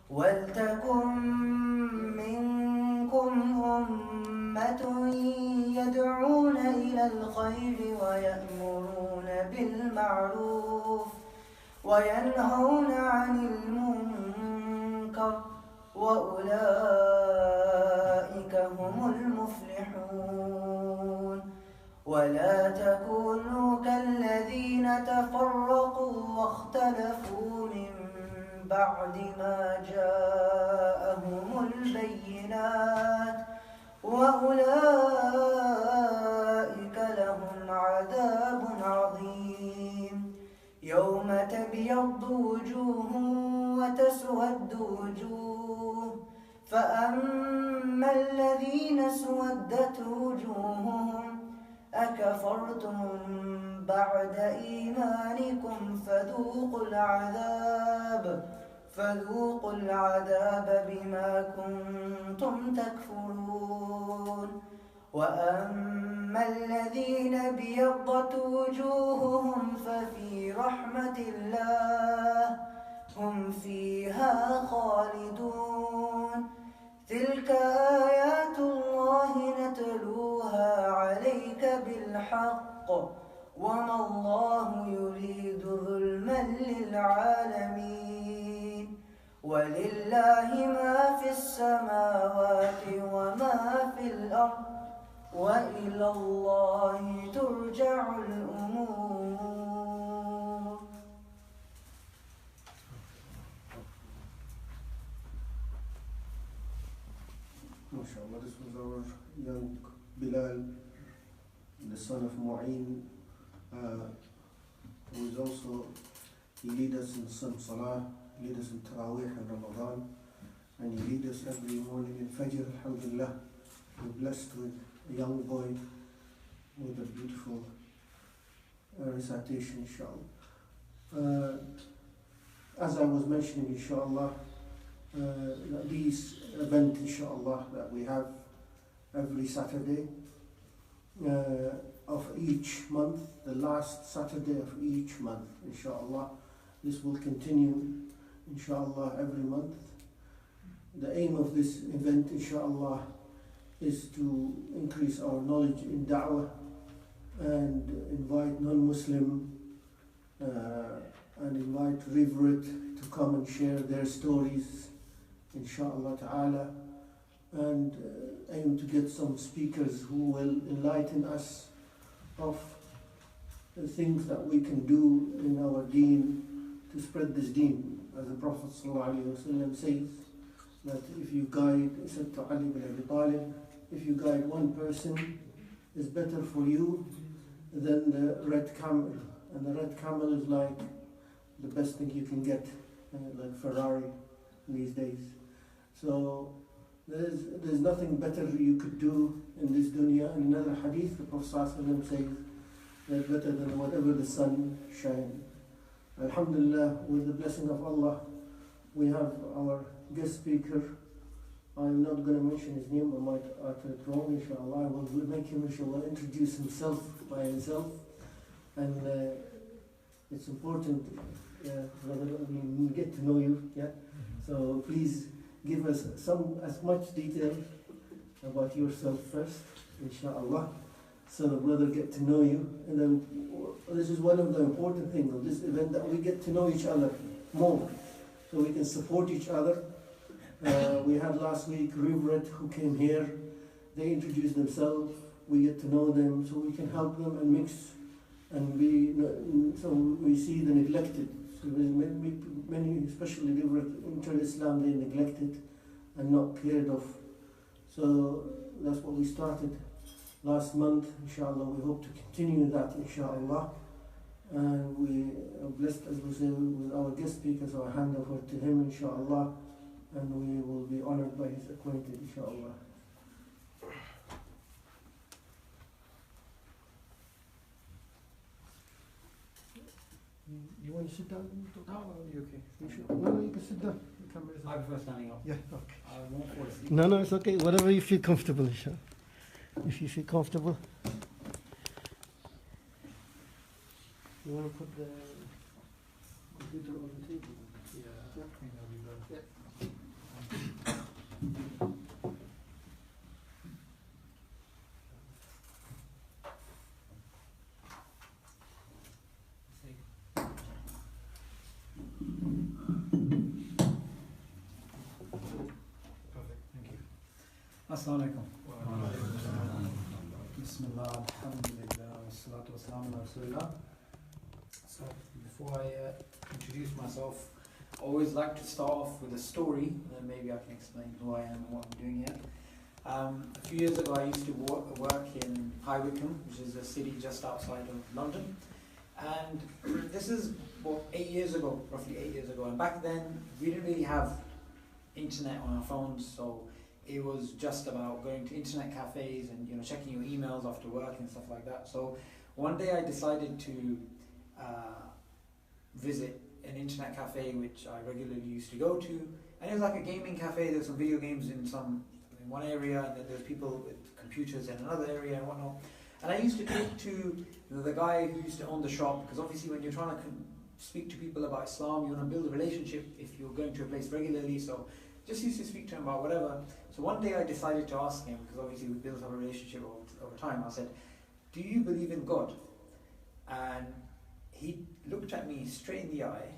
ولتكن منكم أمة يدعون إلى الخير ويأمرون بالمعروف وينهون عن المنكر وأولئك هم المفلحون. ولا تكونوا كالذين تفرقوا واختلفوا من بعد ما جاءهم البينات وأولئك لهم عذاب عظيم. يوم تبيض وجوه وتسود وجوه فأما الذين اسودت وجوههم أكفرتم بعد إيمانكم فذوقوا العذاب بما كنتم تكفرون. وأما الذين ابيضت وجوههم ففي رحمة الله هم فيها خالدون. تلك آيات الله نتلوها عليك بالحق وما الله يريد ظلما للعالمين. ولله ما في السماوات وما في الأرض وإلى الله ترجع الأمور. MashaAllah, this was our young Bilal, the son of Mu'in, who is also, he leads us in some Salah, he leads us in Taraweeh and Ramadan, and he leads us every morning in Fajr, alhamdulillah. We're blessed with a young boy with a beautiful recitation, inshallah. As I was mentioning, inshallah, these event, inshallah, that we have every Saturday of each month, the last Saturday of each month, inshallah. This will continue, inshallah, every month. The aim of this event, inshallah, is to increase our knowledge in da'wah and invite non-Muslim and invite Reverend to come and share their stories, inshallah ta'ala, and aim to get some speakers who will enlighten us of the things that we can do in our deen to spread this deen. As the Prophet ﷺ says, that if you guide, said to Ali bin Abi Talib, if you guide one person, is better for you than the red camel. And the red camel is like the best thing you can get, like Ferrari these days. So there's nothing better you could do in this dunya. In another hadith, the Prophet ﷺ says that better than whatever the sun shines. Alhamdulillah, with the blessing of Allah, we have our guest speaker. I'm not going to mention his name, I might utter it wrong, inshallah. I will make him, inshallah, introduce himself by himself. And it's important, brother, we get to know you, yeah? So please give us as much detail about yourself first, inshallah, so the brother get to know you. And then this is one of the important things of this event, that we get to know each other more, so we can support each other. We had last week Reverend who came here. They introduced themselves. We get to know them, so we can help them and mix, and so we see the neglected. So many, especially Reverend enter Islam, they neglected and not cared of. So that's what we started last month. Inshallah, we hope to continue that, inshallah. And we are blessed, as we say, with our guest speaker, so I hand over to him, inshallah. And we will be honored by his acquaintance, inshallah. You want to sit down? No, you're okay. You should. No, you can sit down. The camera's I prefer standing up. Yeah, okay. I won't fall asleep. No, it's okay. Whatever you feel comfortable, inshallah. If you feel comfortable. You want to put the computer on the table? Yeah, I think that'll be better. Yeah. Assalamu alaikum. Bismillah, alhamdulillah, wassalatu wassalamu ala rasulillah. So, before I introduce myself, I always like to start off with a story, and then maybe I can explain who I am and what I'm doing here. A few years ago, I used to work in High Wycombe, which is a city just outside of London. And this is, well, 8 years ago, roughly 8 years ago. And back then, we didn't really have internet on our phones, so it was just about going to internet cafes and checking your emails after work and stuff like that. So one day I decided to visit an internet cafe which I regularly used to go to, and it was like a gaming cafe. There's some video games in one area, and then there's people with computers in another area and whatnot. And I used to talk to the guy who used to own the shop, because obviously when you're trying to speak to people about Islam, you want to build a relationship if you're going to a place regularly. So just used to speak to him about whatever. So one day I decided to ask him, because obviously we built up a relationship over time. I said, "Do you believe in God?" And he looked at me straight in the eye,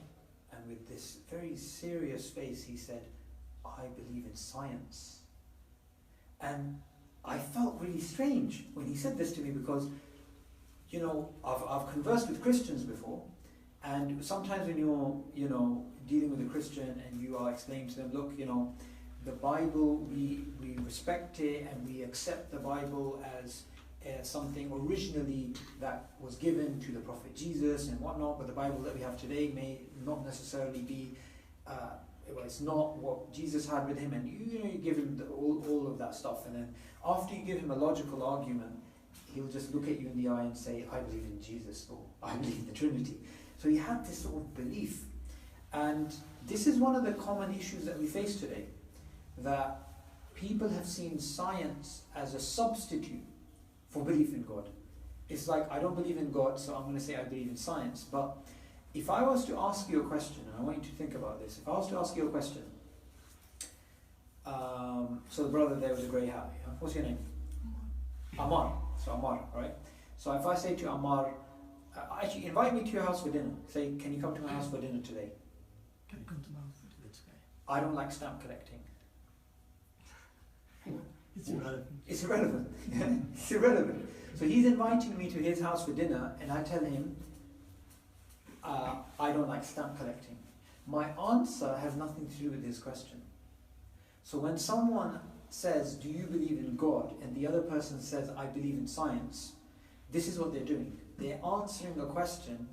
and with this very serious face, he said, "I believe in science." And I felt really strange when he said this to me, because I've conversed with Christians before, and sometimes when you're dealing with a Christian and you are explaining to them, look, the Bible, we respect it and we accept the Bible as something originally that was given to the Prophet Jesus and whatnot, but the Bible that we have today may not necessarily be, it's not what Jesus had with him, and you give him all of that stuff, and then after you give him a logical argument, he'll just look at you in the eye and say, "I believe in Jesus," or "I believe in the Trinity." So he had this sort of belief. And this is one of the common issues that we face today, that people have seen science as a substitute for belief in God. It's like, I don't believe in God, so I'm going to say I believe in science. But if I was to ask you a question, and I want you to think about this, if I was to ask you a question, so the brother there with the grey hat, what's your name? Ammar. So Ammar, right? So if I say to Ammar, actually invite me to your house for dinner. Say, "Can you come to my house for dinner today?" Can you come to my house for dinner today? I don't like stamp collecting. It's irrelevant. It's irrelevant. It's irrelevant. So he's inviting me to his house for dinner, and I tell him, I don't like stamp collecting. My answer has nothing to do with his question. So when someone says, "Do you believe in God?" and the other person says, "I believe in science," this is what they're doing. They're answering a question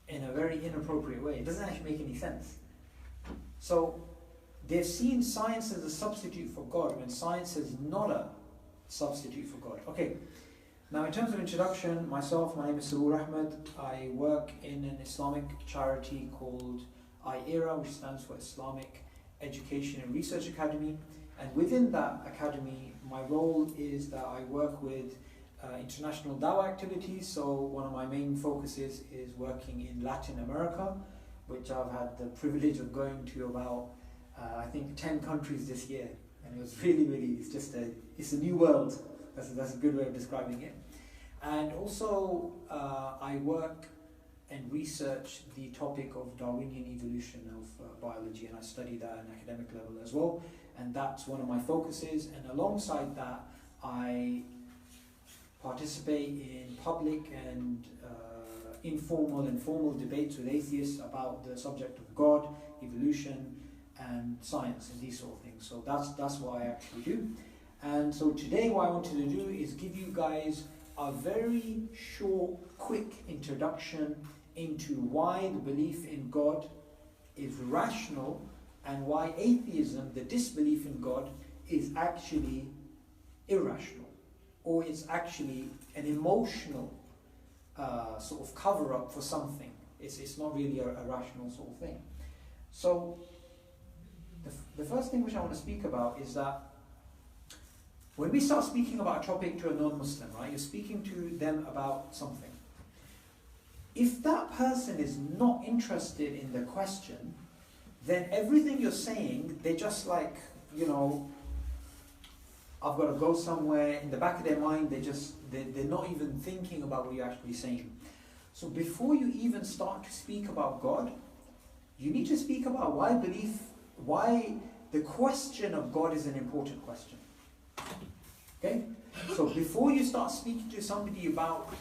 in a very inappropriate way. It doesn't actually make any sense. So they've seen science as a substitute for God, when science is not a substitute for God. Okay, now in terms of introduction, myself, my name is Suboor Ahmed. I work in an Islamic charity called IERA, which stands for Islamic Education and Research Academy. And within that academy, my role is that I work with international dawah activities. So one of my main focuses is working in Latin America, which I've had the privilege of going to about, I think, 10 countries this year. And it was really, it's a new world. That's a good way of describing it. And also, I work and research the topic of Darwinian evolution of biology, and I study that at an academic level as well. And that's one of my focuses. And alongside that, I participate in public and informal and formal debates with atheists about the subject of God, evolution, and science, and these sort of things. So that's what I actually do. And so today what I wanted to do is give you guys a very short, quick introduction into why the belief in God is rational, and why atheism, the disbelief in God, is actually irrational, or it's actually an emotional sort of cover-up for something. It's not really a rational sort of thing. So the first thing which I want to speak about is that when we start speaking about a topic to a non-Muslim, right, you're speaking to them about something. If that person is not interested in the question, then everything you're saying, they're just like, I've got to go somewhere. In the back of their mind, they're not even thinking about what you're actually saying. So before you even start to speak about God, you need to speak about why the question of God is an important question. Okay? So before you start speaking to somebody about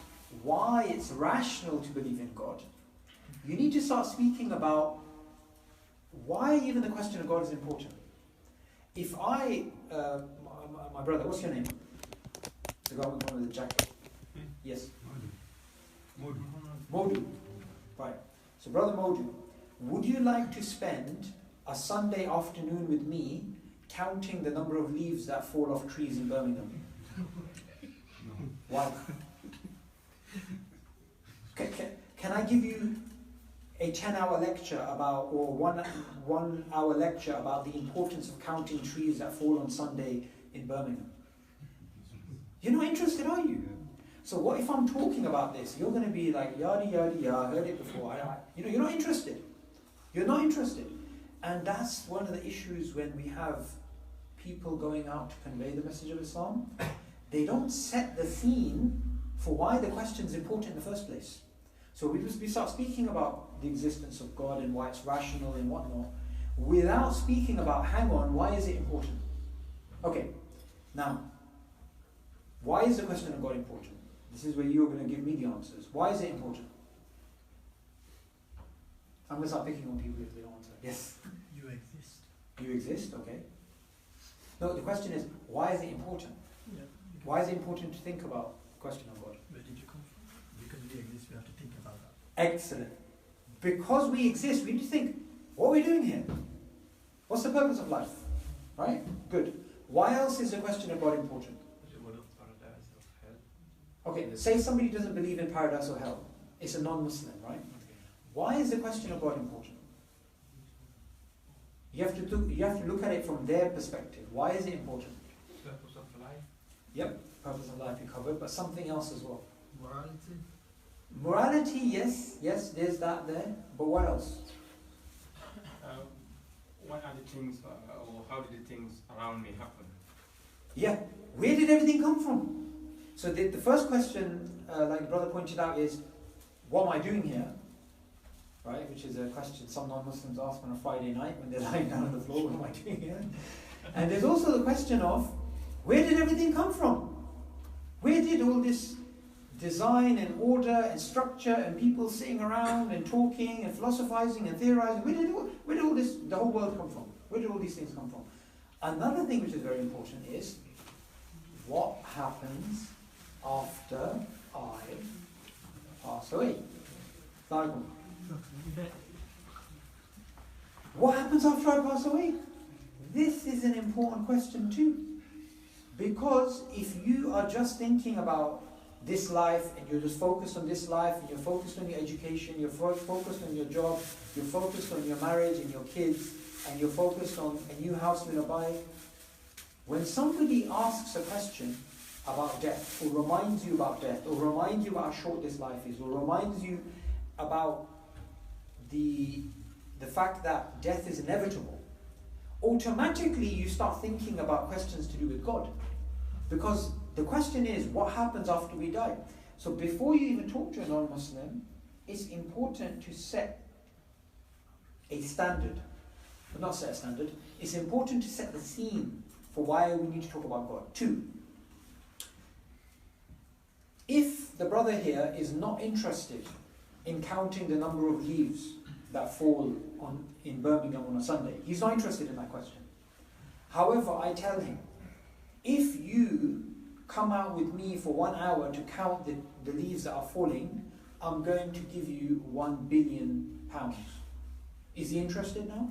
why it's rational to believe in God, you need to start speaking about why even the question of God is important. If I, my brother, what's your name? The guy with one with the jacket. Yes. Modu. Right. So brother Modu, would you like to spend a Sunday afternoon with me counting the number of leaves that fall off trees in Birmingham? Why? Can I give you a 10-hour lecture about, or one hour lecture about the importance of counting trees that fall on Sunday in Birmingham? You're not interested, are you? So what if I'm talking about this? You're going to be like, yada, yada, yada, I heard it before. You're not interested. You're not interested. And that's one of the issues when we have people going out to convey the message of Islam. They don't set the scene for why the question is important in the first place. So we start speaking about the existence of God and why it's rational and whatnot, without speaking about, hang on, why is it important? Okay, now, why is the question of God important? This is where you're going to give me the answers. Why is it important? I'm going to start picking on people if they don't answer. Yes? You exist. You exist, okay. No, the question is, why is it important? Yeah. Why is it important to think about the question of God? Where did you come from? Because we exist, we have to think about that. Excellent. Because we exist, we need to think, what are we doing here? What's the purpose of life? Right? Good. Why else is the question of God important? Okay, say somebody doesn't believe in paradise or hell. It's a non-Muslim, right? Why is the question of God important? You have to look at it from their perspective. Why is it important? Purpose of life. Yep, purpose of life you covered, but something else as well. Morality. Morality, yes, there's that there. But what else? What are the things, or how did the things around me happen? Yeah, where did everything come from? So the first question, like the brother pointed out, is, what am I doing here? Right, which is a question some non-Muslims ask on a Friday night when they're lying down on the floor, what am I doing here? And there's also the question of, where did everything come from? Where did all this design and order and structure and people sitting around and talking and philosophizing and theorizing, where did all this, the whole world come from? Where did all these things come from? Another thing which is very important is, what happens after I pass away? What happens after I pass away? This is an important question too. Because if you are just thinking about this life and you're just focused on this life and you're focused on your education, you're focused on your job, you're focused on your marriage and your kids, and you're focused on a new house you're going to buy, when somebody asks a question about death, or reminds you about death, or reminds you about how short this life is, or reminds you about the fact that death is inevitable, automatically you start thinking about questions to do with God. Because the question is, what happens after we die? So before you even talk to a non-Muslim, it's important to set a standard. But not set a standard, it's important to set the scene for why we need to talk about God. 2, if the brother here is not interested in counting the number of leaves that fall in Birmingham on a Sunday, he's not interested in that question. However, I tell him, if you come out with me for 1 hour to count the leaves that are falling, I'm going to give you £1 billion. Is he interested now?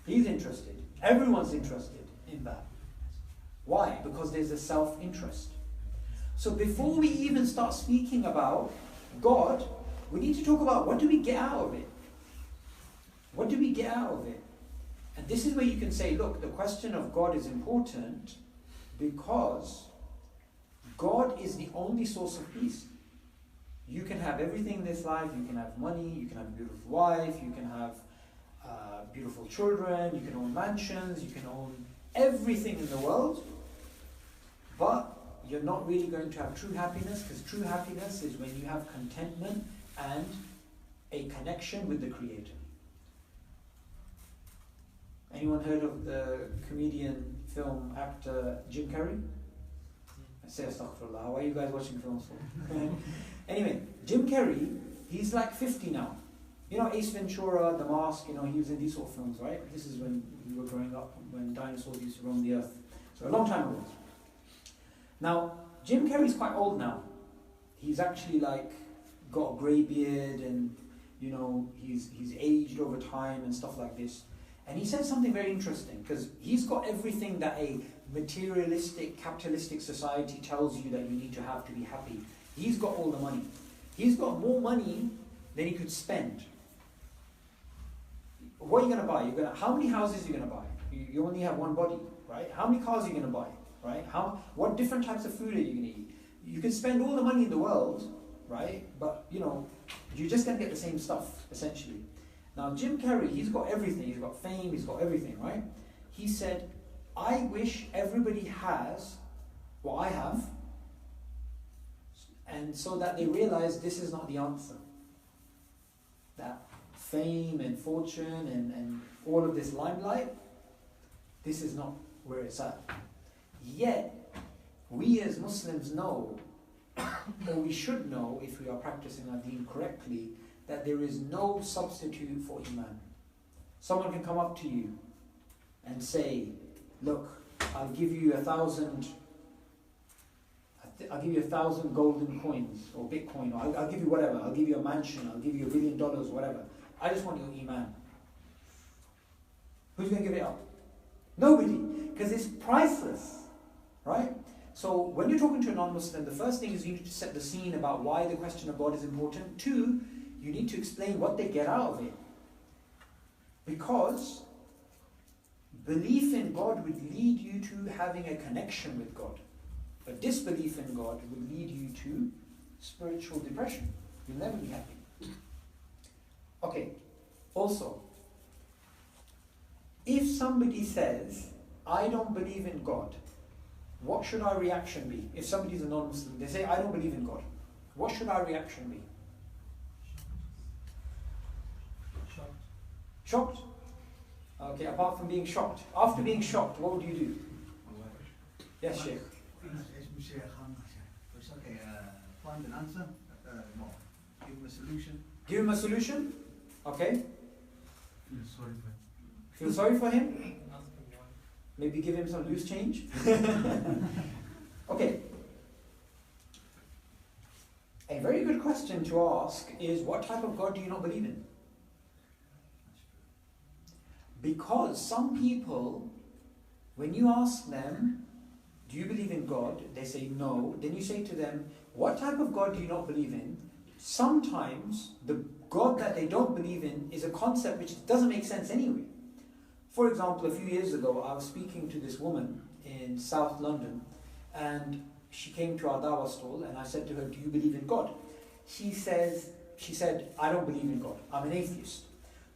He's interested. Everyone's interested in that. Why? Because there's a self-interest. So before we even start speaking about God, we need to talk about, what do we get out of it? What do we get out of it? And this is where you can say, look, the question of God is important because God is the only source of peace. You can have everything in this life, you can have money, you can have a beautiful wife, you can have beautiful children, you can own mansions, you can own everything in the world, but you're not really going to have true happiness, because true happiness is when you have contentment and a connection with the Creator. Anyone heard of the comedian, film actor Jim Carrey? I say astaghfirullah. Why are you guys watching films for? Anyway, Jim Carrey, he's like 50 now. You know Ace Ventura, The Mask, you know, he was in these sort of films, right? This is when we were growing up, when dinosaurs used to roam the earth. So a long time ago. Now, Jim Carrey's quite old now. He's actually like got a grey beard and, you know, he's aged over time and stuff like this. And he said something very interesting, because he's got everything that a materialistic, capitalistic society tells you that you need to have to be happy. He's got all the money. He's got more money than he could spend. What are you going to buy? How many houses are you going to buy? You only have one body, right? How many cars are you going to buy, right? What different types of food are you going to eat? You can spend all the money in the world, right? But, you know, you're just going to get the same stuff, essentially. Now, Jim Carrey, he's got everything. He's got fame, he's got everything, right? He said, I wish everybody has what I have, and so that they realize this is not the answer. That fame and fortune and all of this limelight, this is not where it's at. Yet, we as Muslims know, or we should know if we are practicing our deen correctly, that there is no substitute for Iman. Someone can come up to you and say, look, I'll give you 1,000 golden coins or Bitcoin, or I'll give you whatever, I'll give you a mansion, I'll give you $1 billion, whatever. I just want your Iman. Who's going to give it up? Nobody, because it's priceless, right? So when you're talking to a non-Muslim, the first thing is you need to set the scene about why the question of God is important. 2, you need to explain what they get out of it. Because belief in God would lead you to having a connection with God. But disbelief in God would lead you to spiritual depression. You'll never be happy. Okay, also, if somebody says, I don't believe in God, what should our reaction be? If somebody's a non-Muslim, they say, I don't believe in God. What should our reaction be? Shocked? Okay, apart from being shocked. After being shocked, what would you do? Yes, Sheikh. Find an answer, give him a solution. Give him a solution? Okay. Feel sorry for him. Feel sorry for him? Maybe give him some loose change? Okay. A very good question to ask is, what type of God do you not believe in? Because some people, when you ask them, do you believe in God? They say no. Then you say to them, what type of God do you not believe in? Sometimes the God that they don't believe in is a concept which doesn't make sense anyway. For example, a few years ago, I was speaking to this woman in South London, and she came to our dawah stall, and I said to her, do you believe in God? She said, I don't believe in God. I'm an atheist.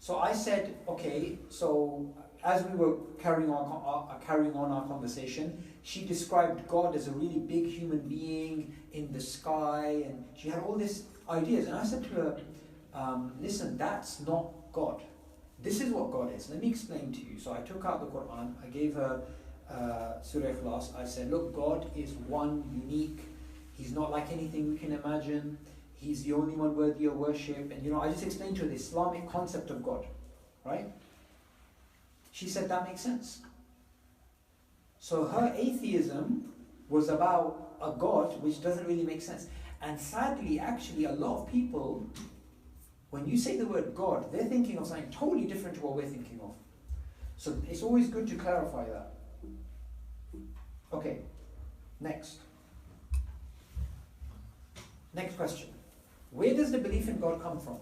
So I said, okay, so as we were carrying on our conversation, she described God as a really big human being in the sky, and she had all these ideas. And I said to her, listen, that's not God. This is what God is. Let me explain to you. So I took out the Quran, I gave her Surah Ikhlas. I said, look, God is one, unique. He's not like anything we can imagine. He's the only one worthy of worship. And I just explained to her the Islamic concept of God, right? She said, that makes sense. So her atheism was about a God which doesn't really make sense. And sadly, actually, a lot of people, when you say the word God, they're thinking of something totally different to what we're thinking of. So it's always good to clarify that. Okay, next. Next question. Where does the belief in God come from?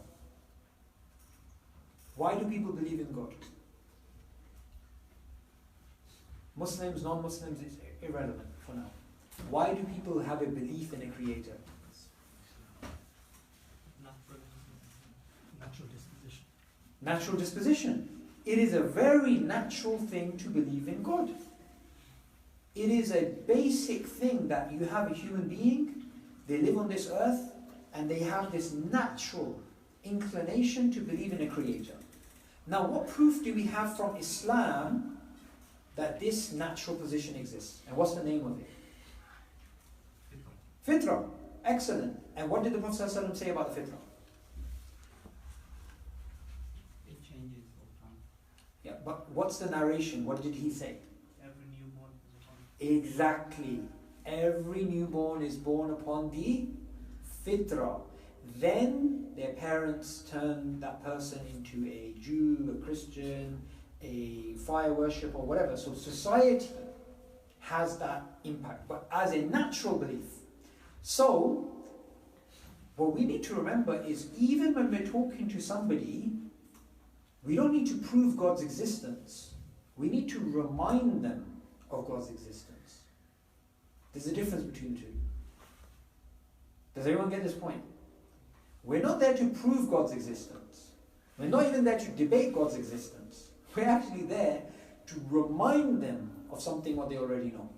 Why do people believe in God? Muslims, non-Muslims, is irrelevant for now. Why do people have a belief in a creator? Natural disposition. Natural disposition. It is a very natural thing to believe in God. It is a basic thing that you have a human being, they live on this earth, and they have this natural inclination to believe in a creator. Now, what proof do we have from Islam that this natural position exists? And what's the name of it? Fitrah. Excellent. And what did the Prophet ﷺ say about the fitrah? It changes over time. Yeah, but what's the narration? What did he say? Every newborn is upon. Exactly. Every newborn is born upon the fitrah. Then their parents turn that person into a Jew, a Christian, a fire worshipper, or whatever. So society has that impact, but as a natural belief. So, what we need to remember is even when we're talking to somebody, we don't need to prove God's existence. We need to remind them of God's existence. There's a difference between the two. Does everyone get this point? We're not there to prove God's existence. We're not even there to debate God's existence. We're actually there to remind them of something what they already know.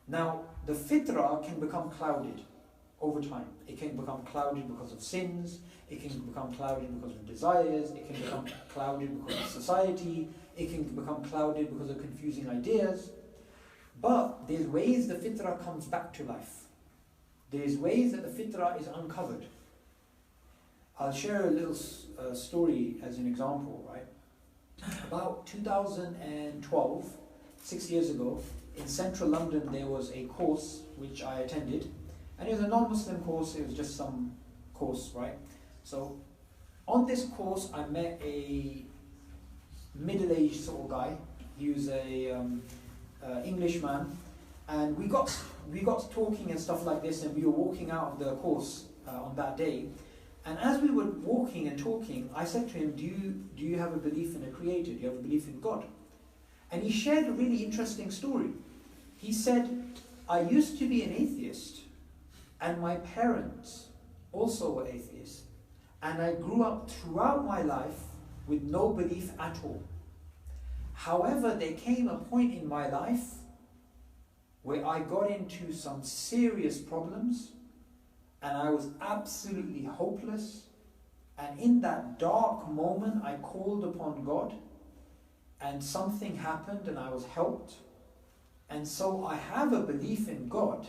Now, the fitrah can become clouded over time. It can become clouded because of sins, it can become clouded because of desires, it can become clouded because of society, it can become clouded because of confusing ideas. But there's ways the fitrah comes back to life. There's ways that the fitrah is uncovered. I'll share a little story as an example, right? About 2012, 6 years ago, in central London there was a course which I attended, and it was a non-Muslim course, it was just some course, right? So on this course I met a middle-aged sort of guy. He was a Englishman, and we got talking and stuff like this, and we were walking out of the course on that day. And as we were walking and talking, I said to him, do you have a belief in a creator? Do you have a belief in God? And he shared a really interesting story. He said, I used to be an atheist, and my parents also were atheists. And I grew up throughout my life with no belief at all. However, there came a point in my life where I got into some serious problems, and I was absolutely hopeless. And in that dark moment, I called upon God, and something happened and I was helped. And so I have a belief in God,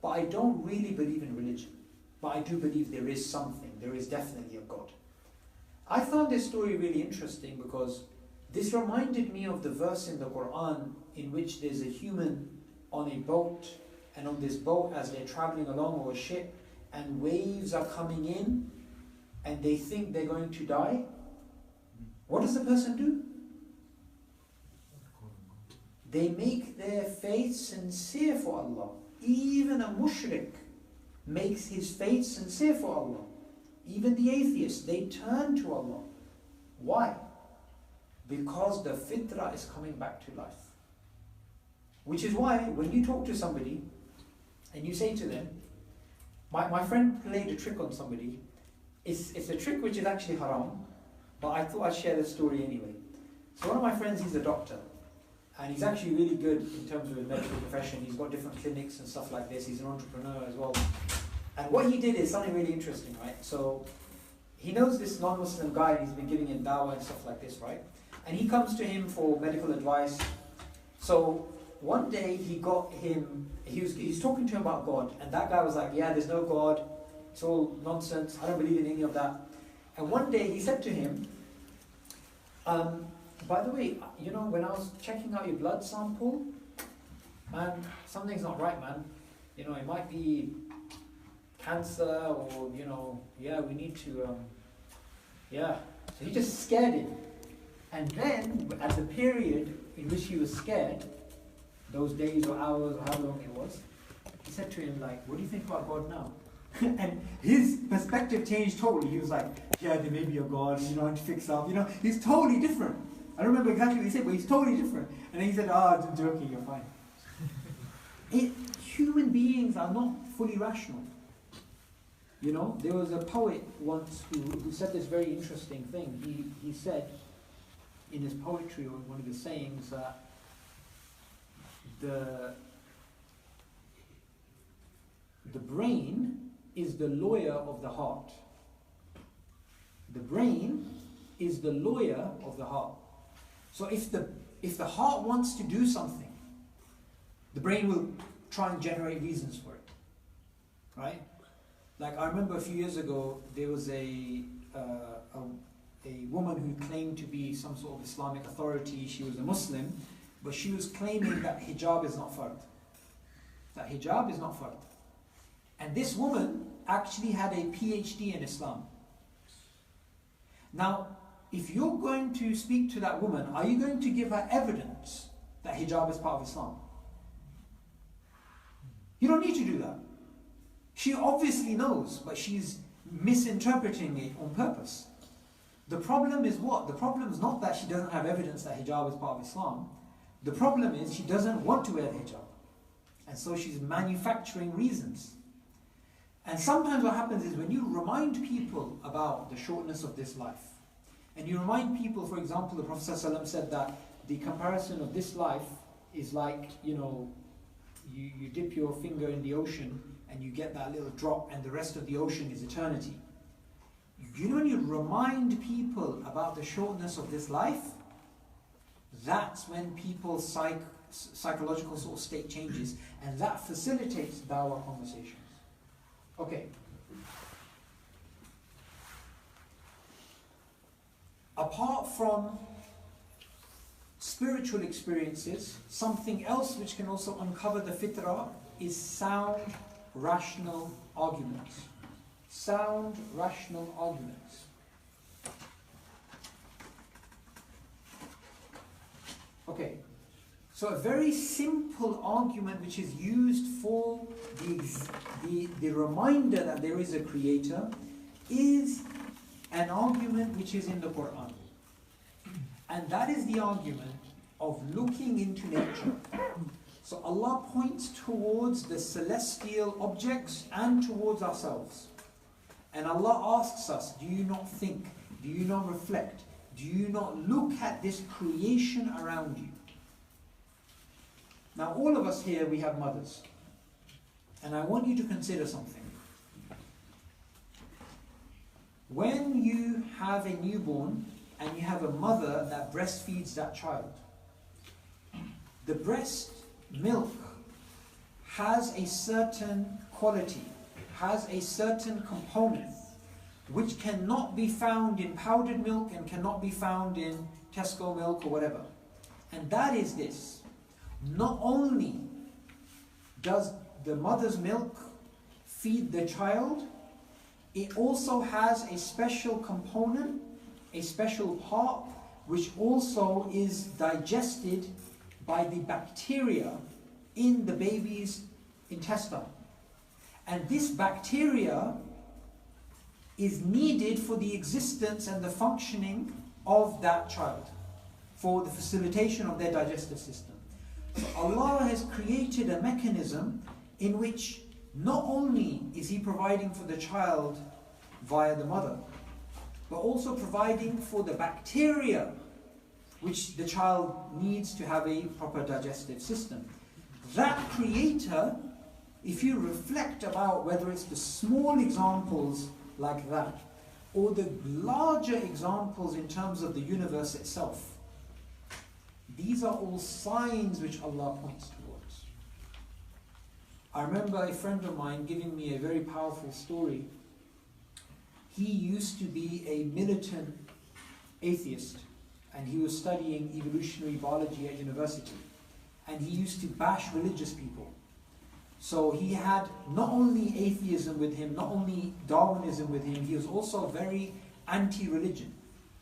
but I don't really believe in religion. But I do believe there is something, there is definitely a God. I found this story really interesting because this reminded me of the verse in the Quran in which there's a human on a boat, and on this boat as they're traveling along, or a ship, and waves are coming in and they think they're going to die. What does the person do? They make their faith sincere for Allah. Even a mushrik makes his faith sincere for Allah. Even the atheists, they turn to Allah. Why? Because the fitrah is coming back to life. Which is why when you talk to somebody and you say to them, my friend played a trick on somebody. It's a trick which is actually haram, but I thought I'd share the story anyway. So one of my friends, he's a doctor, and he's actually really good in terms of his medical profession. He's got different clinics and stuff like this. He's an entrepreneur as well. And what he did is something really interesting, right? So he knows this non-Muslim guy, and he's been giving him dawah and stuff like this, right? And he comes to him for medical advice. So one day he's talking to him about God, and that guy was like, yeah, there's no God, it's all nonsense, I don't believe in any of that. And one day he said to him, by the way, you know, when I was checking out your blood sample, man, something's not right, man. You know, it might be cancer, or, you know, yeah, we need to, yeah. So he just scared him. And then, at the period in which he was scared, those days or hours or how long it was, he said to him, like, what do you think about God now? And his perspective changed totally. He was like, yeah, there may be a God, you know, to fix up, you know, he's totally different. I don't remember exactly what he said, but he's totally different. And then he said, I'm joking, you're fine. Human beings are not fully rational. You know, there was a poet once who said this very interesting thing. He said in his poetry, or one of his sayings, that the brain is the lawyer of the heart. The brain is the lawyer of the heart. So if the heart wants to do something, the brain will try and generate reasons for it. right? Like I remember a few years ago, there was a woman who claimed to be some sort of Islamic authority. She was a Muslim, but she was claiming that hijab is not fard. That hijab is not fard. And this woman actually had a PhD in Islam. Now, if you're going to speak to that woman, are you going to give her evidence that hijab is part of Islam? You don't need to do that. She obviously knows, but she's misinterpreting it on purpose. The problem is what? The problem is not that she doesn't have evidence that hijab is part of Islam. The problem is she doesn't want to wear the hijab. And so she's manufacturing reasons. And sometimes what happens is when you remind people about the shortness of this life, and you remind people, for example, the Prophet ﷺ said that the comparison of this life is like, you dip your finger in the ocean and you get that little drop, and the rest of the ocean is eternity. When you remind people about the shortness of this life, that's when people's psychological sort of state changes, and that facilitates dawah conversations. Okay. Apart from spiritual experiences, something else which can also uncover the fitrah is sound, rational arguments. Sound, rational arguments. Okay, so a very simple argument which is used for the reminder that there is a creator is an argument which is in the Quran. And that is the argument of looking into nature. So Allah points towards the celestial objects and towards ourselves. And Allah asks us, do you not think? Do you not reflect? Do you not look at this creation around you? Now all of us here, we have mothers. And I want you to consider something. When you have a newborn and you have a mother that breastfeeds that child, the breast milk has a certain quality, has a certain component which cannot be found in powdered milk and cannot be found in Tesco milk or whatever. And that is this. Not only does the mother's milk feed the child, it also has a special component, a special part, which also is digested by the bacteria in the baby's intestine. And this bacteria is needed for the existence and the functioning of that child, for the facilitation of their digestive system. So Allah has created a mechanism in which not only is He providing for the child via the mother, but also providing for the bacteria which the child needs to have a proper digestive system. That creator, if you reflect about whether it's the small examples like that, or the larger examples in terms of the universe itself, these are all signs which Allah points towards. I remember a friend of mine giving me a very powerful story. He used to be a militant atheist, and he was studying evolutionary biology at university, and he used to bash religious people. So he had not only atheism with him, not only Darwinism with him, he was also very anti-religion.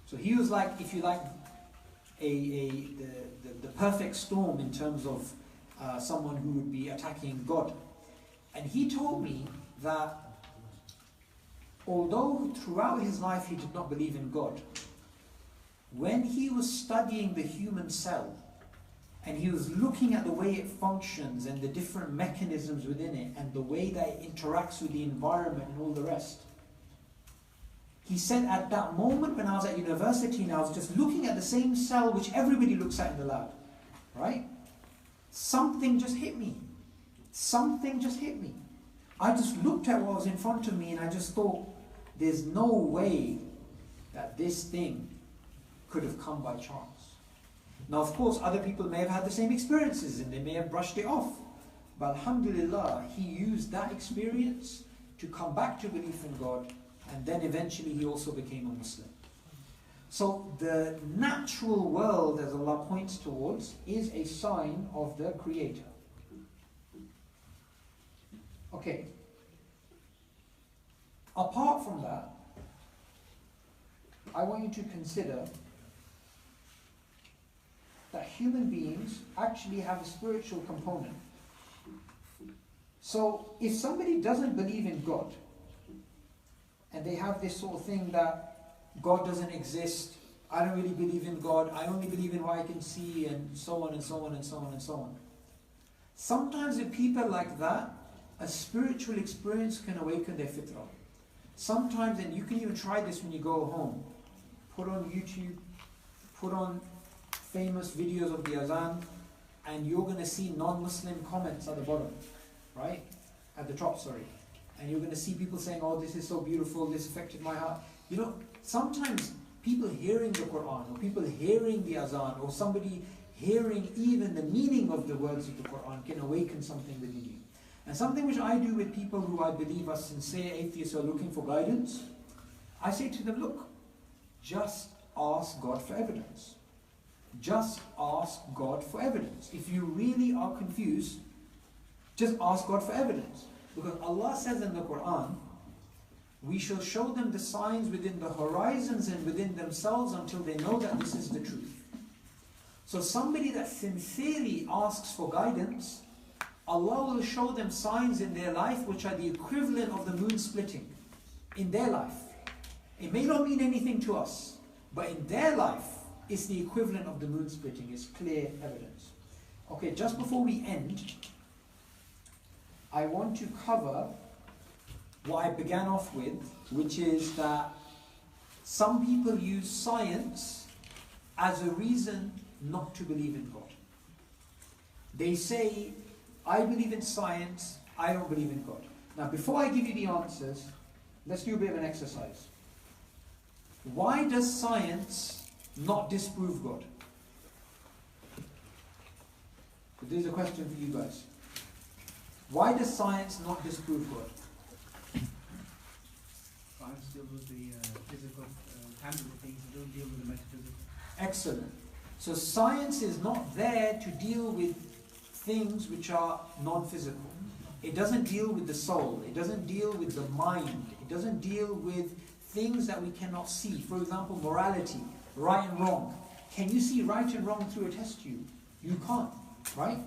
So he was like, if you like, the perfect storm in terms of someone who would be attacking God. And he told me that although throughout his life he did not believe in God, when he was studying the human cell and he was looking at the way it functions and the different mechanisms within it and the way that it interacts with the environment and all the rest, he said at that moment when I was at university and I was just looking at the same cell which everybody looks at in the lab, right? Something just hit me. Something just hit me. I just looked at what was in front of me and I just thought, there's no way that this thing could have come by chance. Now of course other people may have had the same experiences and they may have brushed it off. But alhamdulillah, he used that experience to come back to belief in God, and then eventually he also became a Muslim. So the natural world, as Allah points towards, is a sign of the Creator. Okay. Apart from that, I want you to consider that human beings actually have a spiritual component. So if somebody doesn't believe in God, and they have this sort of thing that God doesn't exist, I don't really believe in God, I only believe in what I can see, and so on and so on and so on and so on. Sometimes with people like that, a spiritual experience can awaken their fitrah. Sometimes, and you can even try this when you go home, put on YouTube, put on famous videos of the azan, and you're going to see non-Muslim comments at the bottom, right? At the top, sorry. And you're going to see people saying, oh, this is so beautiful, this affected my heart. You know, sometimes people hearing the Quran, or people hearing the azan, or somebody hearing even the meaning of the words of the Quran can awaken something within you. And something which I do with people who I believe are sincere atheists who are looking for guidance, I say to them, look, just ask God for evidence. Just ask God for evidence. If you really are confused, just ask God for evidence. Because Allah says in the Quran, we shall show them the signs within the horizons and within themselves until they know that this is the truth. So somebody that sincerely asks for guidance, Allah will show them signs in their life which are the equivalent of the moon splitting in their life. It may not mean anything to us, but in their life, it's the equivalent of the moon splitting. It's clear evidence. Okay, just before we end, I want to cover what I began off with, which is that some people use science as a reason not to believe in God. They say, I believe in science, I don't believe in God. Now, before I give you the answers, let's do a bit of an exercise. Why does science not disprove God? But there's a question for you guys. Why does science not disprove God? Science deals with the physical, tangible things, it doesn't deal with the metaphysical. Excellent. So science is not there to deal with things which are non-physical. It doesn't deal with the soul. It doesn't deal with the mind. It doesn't deal with things that we cannot see. For example, morality, right and wrong. Can you see right and wrong through a test tube? You can't, right?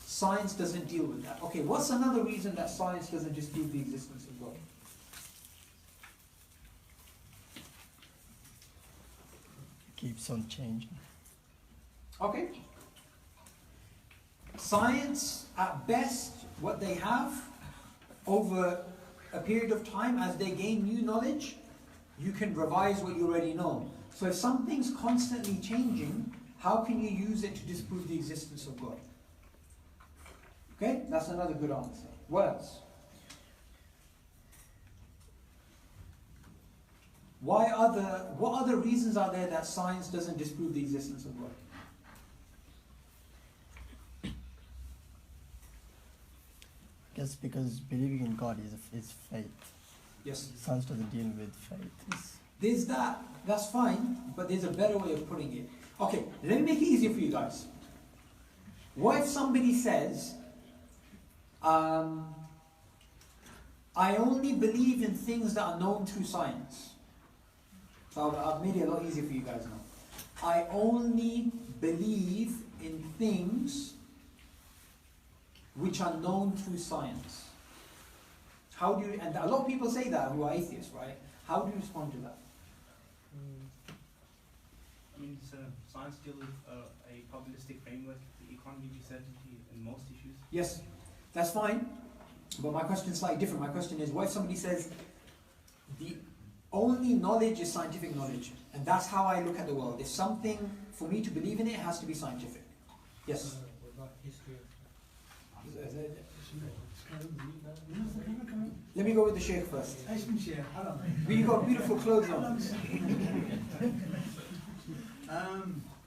Science doesn't deal with that. Okay, what's another reason that science doesn't dispute the existence of God? Keeps on changing. Okay. Science, at best, what they have over a period of time, as they gain new knowledge, you can revise what you already know. So if something's constantly changing, how can you use it to disprove the existence of God? Okay, that's another good answer. What else? What other reasons are there that science doesn't disprove the existence of God? Yes, because believing in God is faith. Yes. Science doesn't deal with faith. There's that, that's fine, but there's a better way of putting it. Okay, let me make it easier for you guys. What if somebody says, I only believe in things that are known through science? So I've made it a lot easier for you guys now. I only believe in things which are known through science. How do you, and a lot of people say that who are atheists, right? How do you respond to that? I mean, science deals with a probabilistic framework. You can't give you certainty in most issues. Yes, that's fine. But my question is slightly different. My question is, what if somebody says, the only knowledge is scientific knowledge, and that's how I look at the world. If something, for me to believe in it, it has to be scientific. Yes? What about history of Let me go with the Sheikh first. We got beautiful clothes on.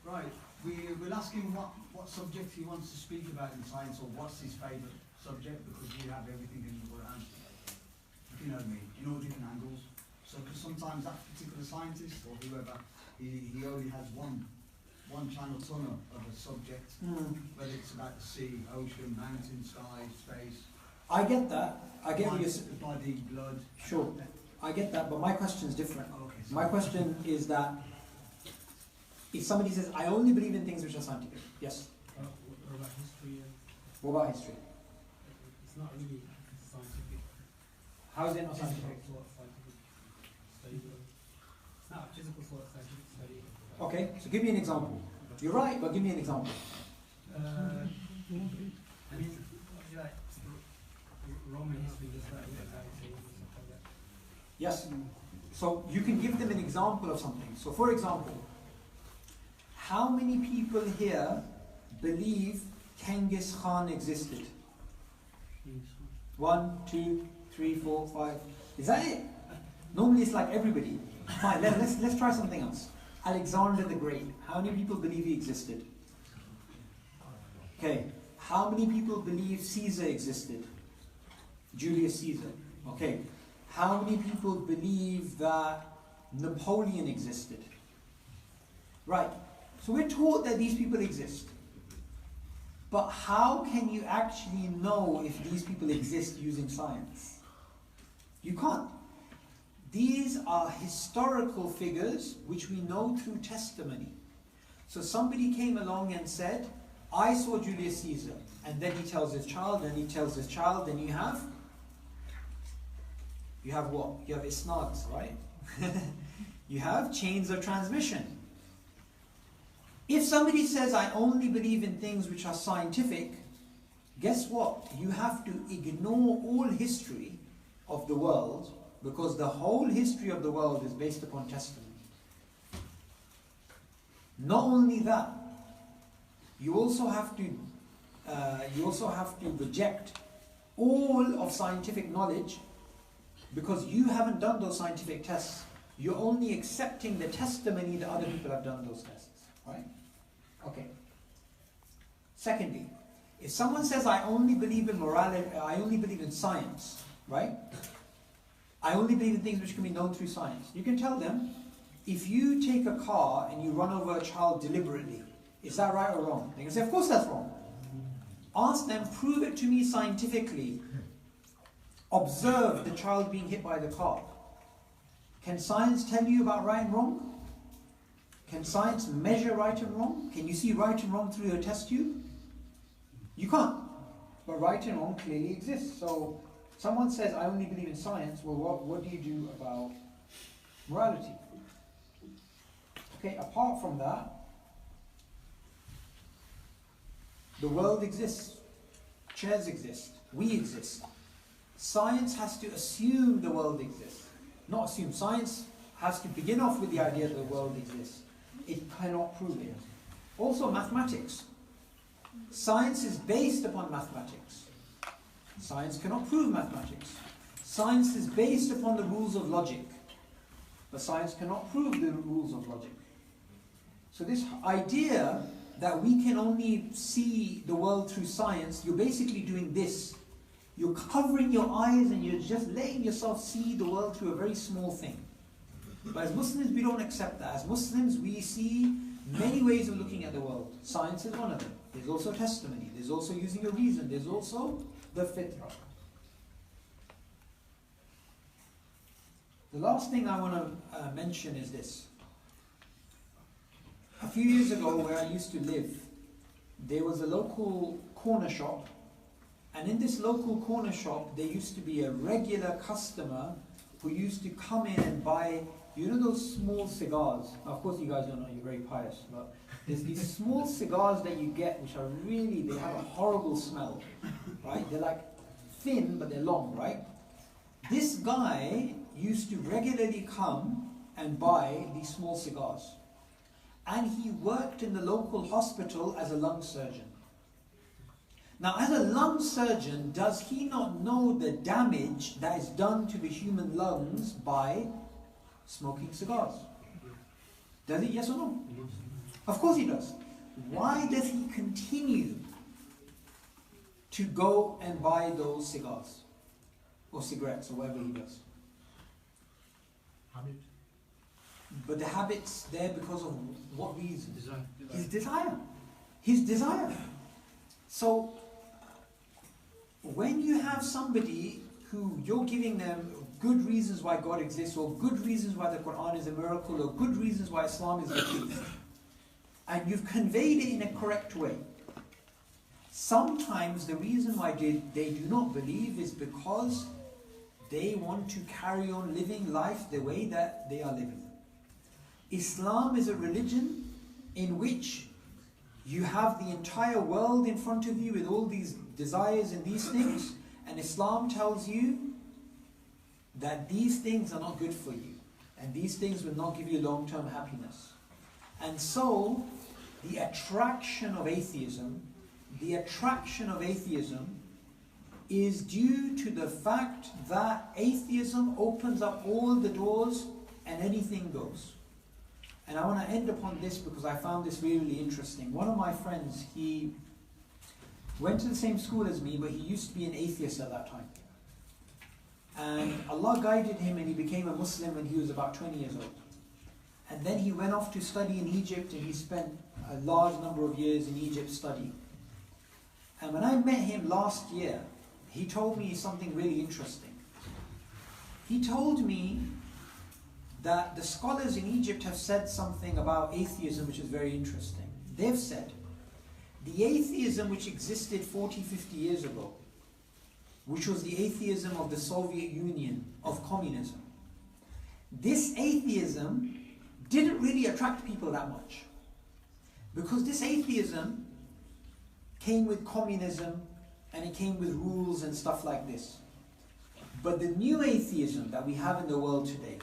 Right, we'll ask him what subject he wants to speak about in science, or what's his favourite subject because we have everything in the Quran. If you know what I mean, you know different angles. So because sometimes that particular scientist or whoever, he only has one channel tunnel of a subject, whether it's about the sea, ocean, mountain, sky, space. I get that. I get what you're saying. Body, blood. Sure. I get that, but my question is different. Okay, so My question is that if somebody says, I only believe in things which are scientific. Yes? What about history? What about history? It's not really scientific. How is it not scientific? Physical sort of scientific study. It's not a physical sort of scientific study. Okay, so give me an example. You're right, but give me an example. I mean, like Roman history, just like stuff like that. Yes. So you can give them an example of something. So for example, how many people here believe Genghis Khan existed? 1, 2, 3, 4, 5. Is that it? Normally it's like everybody. Fine, let's try something else. Alexander the Great. How many people believe he existed? Okay. How many people believe Caesar existed? Julius Caesar. Okay. How many people believe that Napoleon existed? Right. So we're taught that these people exist. But how can you actually know if these people exist using science? You can't. These are historical figures which we know through testimony. So somebody came along and said, I saw Julius Caesar. And then he tells his child, and he tells his child, and you have what? You have isnads, right? You have chains of transmission. If somebody says, I only believe in things which are scientific, guess what? You have to ignore all history of the world, because the whole history of the world is based upon testimony. Not only that, you also have to reject all of scientific knowledge, because you haven't done those scientific tests. You're only accepting the testimony that other people have done those tests, right? Okay. Secondly, if someone says, I only believe in morality, I only believe in science, right? I only believe in things which can be known through science. You can tell them, if you take a car and you run over a child deliberately, is that right or wrong? They can say, of course that's wrong. Ask them, prove it to me scientifically. Observe the child being hit by the car. Can science tell you about right and wrong? Can science measure right and wrong? Can you see right and wrong through a test tube? You can't. But right and wrong clearly exists. So someone says, I only believe in science. Well, what do you do about morality? Okay, apart from that, the world exists. Chairs exist. We exist. Science has to assume the world exists. Not assume. Science has to begin off with the idea that the world exists. It cannot prove it. Also mathematics. Science is based upon mathematics. Science cannot prove mathematics. Science is based upon the rules of logic. But science cannot prove the rules of logic. So this idea that we can only see the world through science, you're basically doing this. You're covering your eyes and you're just letting yourself see the world through a very small thing. But as Muslims, we don't accept that. As Muslims, we see many ways of looking at the world. Science is one of them. There's also testimony. There's also using your reason. There's also the fitrah. The last thing I want to mention is this. A few years ago, where I used to live, there was a local corner shop. And in this local corner shop, there used to be a regular customer who used to come in and buy, you know those small cigars? Now, of course you guys don't know, you're very pious, but there's these small cigars that you get which are really, they have a horrible smell, right? They're like thin, but they're long, right? This guy used to regularly come and buy these small cigars. And he worked in the local hospital as a lung surgeon. Now, as a lung surgeon, does he not know the damage that is done to the human lungs by smoking cigars? Does he? Yes or no? Of course he does. Why does he continue to go and buy those cigars or cigarettes or whatever he does. Habit. But the habit's there because of what reason? Desire. His desire. His desire. So, when you have somebody who you're giving them good reasons why God exists, or good reasons why the Quran is a miracle, or good reasons why Islam is the truth, and you've conveyed it in a correct way, sometimes the reason why they do not believe is because they want to carry on living life the way that they are living. Islam is a religion in which you have the entire world in front of you with all these desires and these things, and Islam tells you that these things are not good for you, and these things will not give you long-term happiness. And so, the attraction of atheism is due to the fact that atheism opens up all the doors and anything goes. And I want to end upon this because I found this really interesting. One of my friends, he went to the same school as me, but he used to be an atheist at that time. And Allah guided him and he became a Muslim when he was about 20 years old. And then he went off to study in Egypt, and he spent a large number of years in Egypt studying. And when I met him last year, he told me something really interesting. He told me that the scholars in Egypt have said something about atheism which is very interesting. They've said, the atheism which existed 40, 50 years ago, which was the atheism of the Soviet Union, of communism, this atheism didn't really attract people that much. Because this atheism came with communism, and it came with rules and stuff like this. But the new atheism that we have in the world today,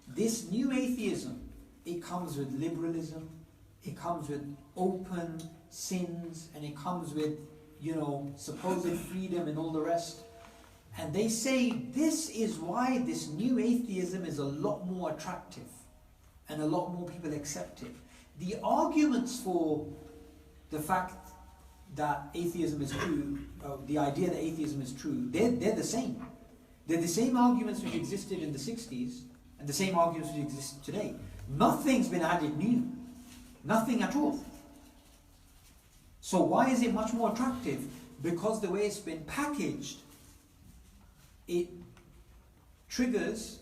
this new atheism, it comes with liberalism, it comes with open sins, and it comes with, supposed freedom and all the rest. And they say this is why this new atheism is a lot more attractive and a lot more people accept it. The arguments for the fact that atheism is true, the idea that atheism is true, they're the same. They're the same arguments which existed in the 60s and the same arguments which exist today. Nothing's been added new. Nothing at all. So why is it much more attractive? Because the way it's been packaged, it triggers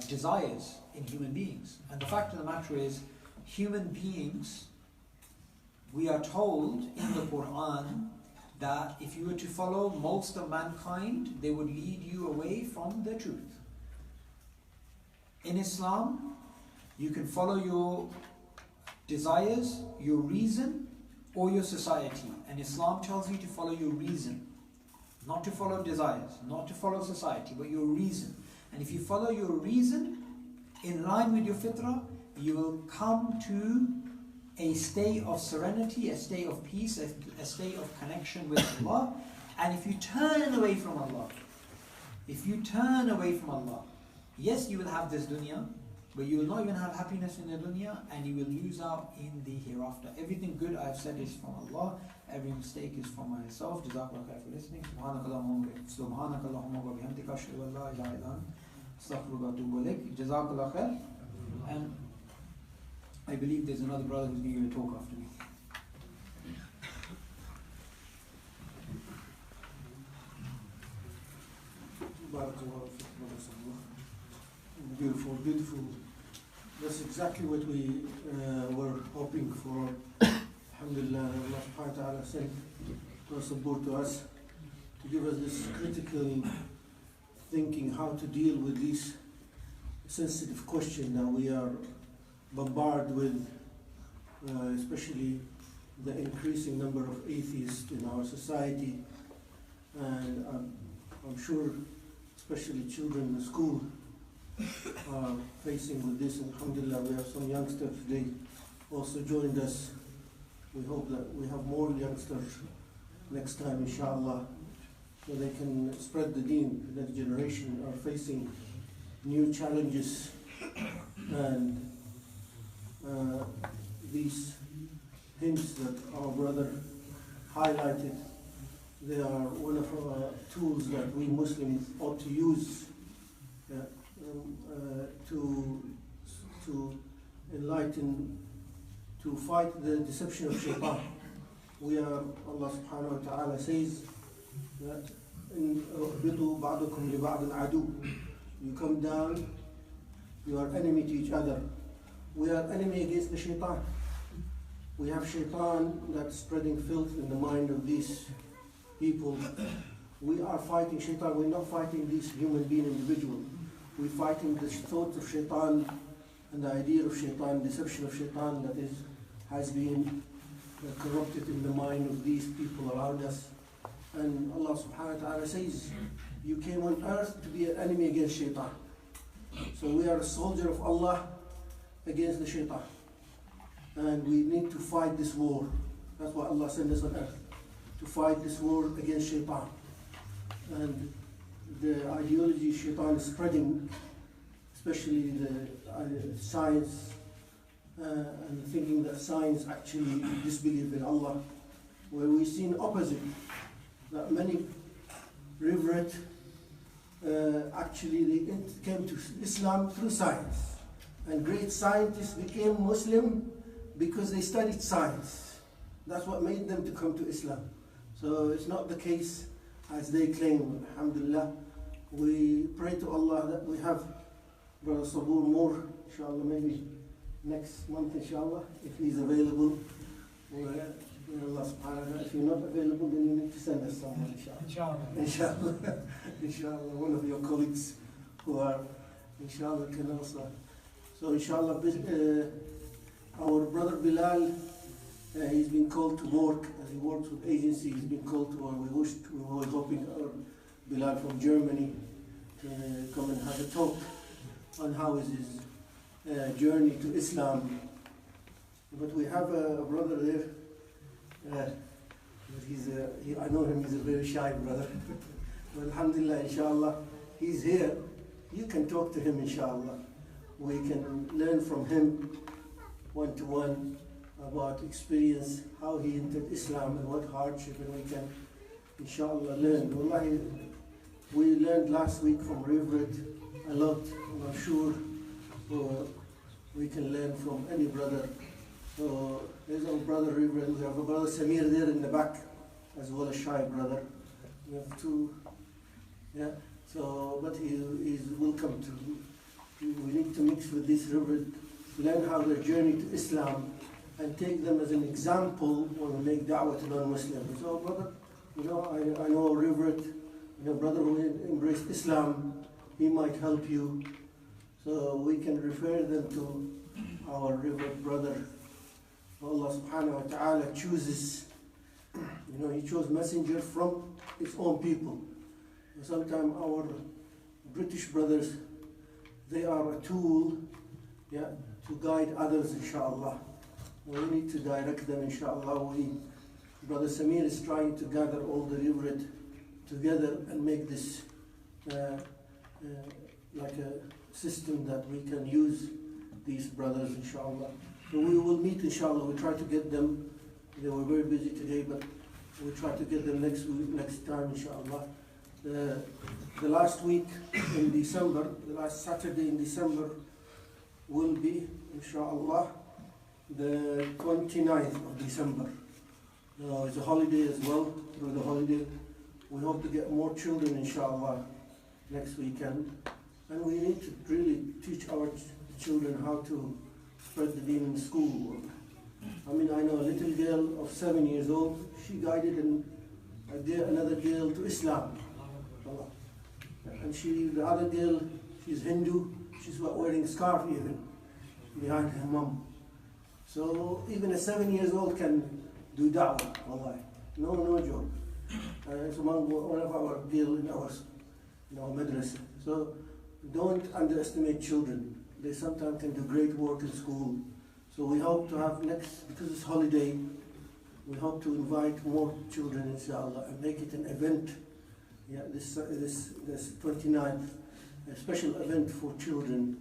desires in human beings. And the fact of the matter is, human beings, we are told in the Quran that if you were to follow most of mankind, they would lead you away from the truth. In Islam, you can follow your desires, your reason, or your society. And Islam tells you to follow your reason. Not to follow desires, not to follow society, but your reason. And if you follow your reason, in line with your fitrah, you will come to a state of serenity, a state of peace, a state of connection with Allah. And if you turn away from Allah, yes, you will have this dunya, but you will not even have happiness in the dunya, and you will lose out in the hereafter. Everything good I have said is from Allah, every mistake is from myself. Jazakallah khair for listening. Subhanakallahumma wa bihamdika ashhadu an la ilaha illa anta astaghfiruka wa atubu ilaik. Jazakallah khair. And I believe there's another brother who's going to give a talk after me. Barakallahu fikum. Beautiful, beautiful. That's exactly what we were hoping for. Alhamdulillah, Allah subhanahu wa ta'ala sent Suboor to us to give us this critical thinking how to deal with these sensitive questions that we are bombarded with, especially the increasing number of atheists in our society. And I'm sure especially children in the school are facing with this. And alhamdulillah, we have some youngsters today also joined us. We hope that we have more youngsters next time, inshallah, so they can spread the deen. The next generation are facing new challenges, and these hints that our brother highlighted. They are one of our tools that we Muslims ought to use to enlighten, to fight the deception of shaitan. Allah subhanahu wa ta'ala says that you come down, you are enemy to each other. We are enemy against the shaitan. We have shaitan that's spreading filth in the mind of these people. We are fighting shaitan. We're not fighting these human being individuals. We're fighting the thought of shaitan and the idea of shaitan, deception of shaitan that has been corrupted in the mind of these people around us. And Allah subhanahu wa ta'ala says, you came on earth to be an enemy against shaitan. So we are a soldier of Allah against the shaitan. And we need to fight this war. That's why Allah sent us on earth, to fight this war against shaitan. And the ideology shaitan is spreading, especially the science, and thinking that science actually disbelieve in Allah, where we've seen opposite, that many reverent actually they came to Islam through science, and great scientists became Muslim because they studied science. That's what made them to come to Islam. So it's not the case as they claim. Alhamdulillah, we pray to Allah that we have Brother Suboor more, inshallah, maybe next month, inshallah, if he's available. Allah subhanahu wa ta'ala, if you're not available, then you need to send us someone, inshallah. Inshallah. Inshallah, one of your colleagues who are, inshallah, can also. So, inshallah, our brother Bilal, he's been called to work, as he works with agency, he's been called to work. We were hoping our Bilal from Germany to come and have a talk on how is his journey to Islam. But we have a brother there. I know him, he's a very shy brother. But alhamdulillah, inshallah, he's here. You can talk to him, inshallah. We can learn from him one-to-one about experience, how he entered Islam and what hardship, and we can, inshallah, learn. Wallahi, we learned last week from Reverend a lot, and I'm sure we can learn from any brother. So there's our brother Reverend, we have a brother Samir there in the back, as well as shy brother. We have two, yeah. So, but he is welcome to. We need to mix with this Reverend, learn how their journey to Islam, and take them as an example when we make da'wah to non-Muslims. So, brother, I know a Reverend, brother who embraced Islam, he might help you. So we can refer them to our Reverend brother. Allah subhanahu wa ta'ala chooses, he chose messenger from his own people. Sometimes our British brothers, they are a tool, to guide others, inshallah. We need to direct them, inshallah. Brother Samir is trying to gather all the Reverend together and make this like a system that we can use these brothers, inshallah. So we will meet, inshallah. We try to get them. They were very busy today, but we'll try to get them next time, inshallah. The last week in December, the last Saturday in December will be, inshallah, the 29th of December. It's a holiday as well. Through the holiday, we hope to get more children, inshallah, next weekend. And we need to really teach our children how to spread the deen in school. I know a little girl of 7 years old, she guided another girl to Islam. And the other girl, she's Hindu, she's wearing a scarf even, behind her mom. So even a 7 years old can do da'wah, wallahi. No joke. It's among one of our girls in our madrasa. So don't underestimate children. They sometimes can do great work in school. So we hope to have because it's holiday, we hope to invite more children, inshallah, and make it an event. This 29th, a special event for children.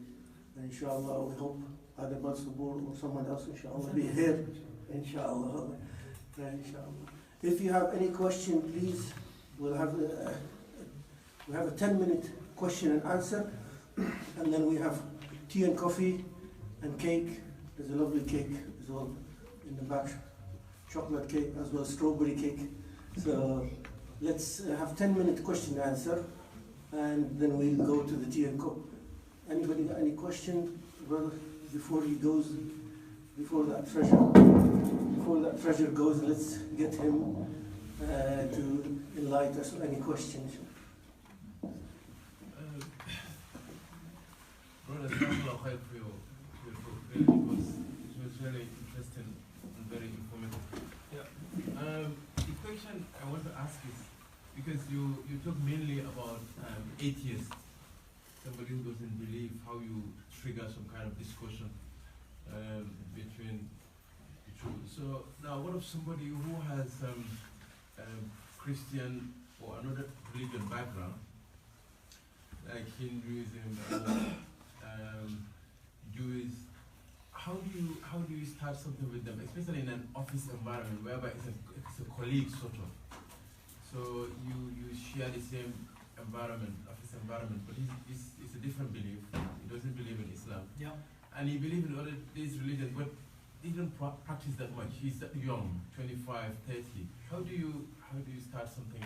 And inshallah, we hope either Brother Suboor or someone else, inshallah, be here, inshallah. Inshallah. If you have any question, please, we have a 10-minute question and answer, and then we have tea and coffee and cake. There's a lovely cake as well in the back, chocolate cake as well, strawberry cake. So let's have 10-minute question and answer, and then we'll go to the tea and coffee. Anybody got any question, brother, before he goes, before that treasure goes, let's get him to enlighten us with any questions. Brother, thank you for your talk. It was very interesting and very informative. Yeah. The question I want to ask is, because you talk mainly about atheists, somebody who doesn't believe, how you trigger some kind of discussion between the two. So now, what of somebody who has Christian or another religion background, like Hinduism or Jews? How do you start something with them, especially in an office environment whereby it's a colleague sort of? So you share the same environment, office environment, but it's a different belief. He doesn't believe in Islam. Yeah. And he believes in other these religions, but he doesn't practice that much. He's young, 25, 30. How do you start something?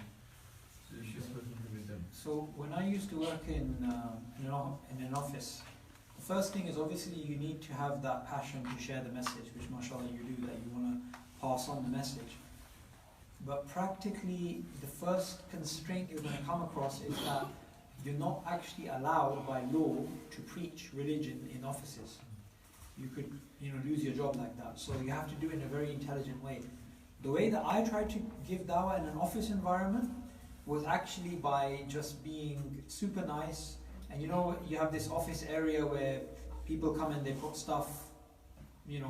With them? So when I used to work in an office, the first thing is obviously you need to have that passion to share the message, which mashallah you do, that you want to pass on the message. But practically the first constraint you're going to come across is that you're not actually allowed by law to preach religion in offices. You could lose your job like that. So you have to do it in a very intelligent way. The way that I tried to give dawah in an office environment was actually by just being super nice. And you have this office area where people come and they put stuff,